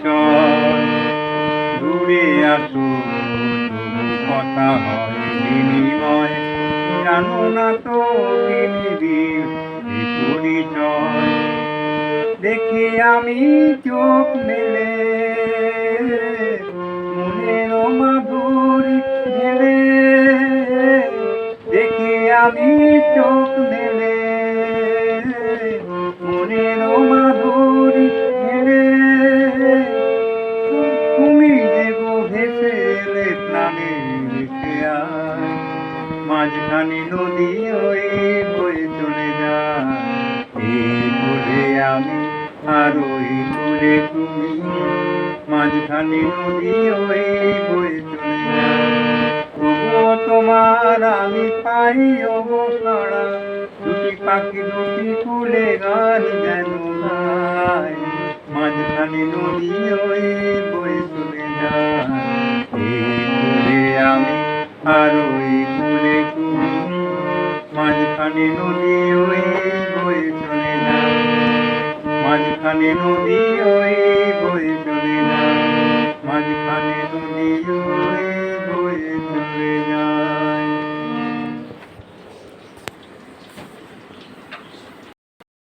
পরিচয়। দূরে আসো তবু কথা হয় বিনিময়, জানো না তো পৃথিবীর এই পরিচয়। দেখি আমি চোখ মেলে মনের মাধুরী ঢেলে, দেখি আমি চোখ মেলে মনের মাধুরী ঢেলে। তুমি যে গো ভেসে এলে প্রাণে রেখে আয়, মাঝখানে নদী ওই বয়ে চলে যায়। এই বলে আমি আর ওই বলে তুমি, মাঝখানে নদী ওই বয়ে চলে যায়। তবুও তোমার আমি পাই অবসরা, দুটি পাখি দুটি কুলে গান যেন গায়, মাঝখানে নদী ওই বয়ে চলে যায়। এই কুলে আমি আর ওই কুলে তুমি, মাঝখানে নদী ওই বয়ে চলে যায়, মাঝখানে নদী ওই বয়ে চলে যায়, মাঝখানে নদী।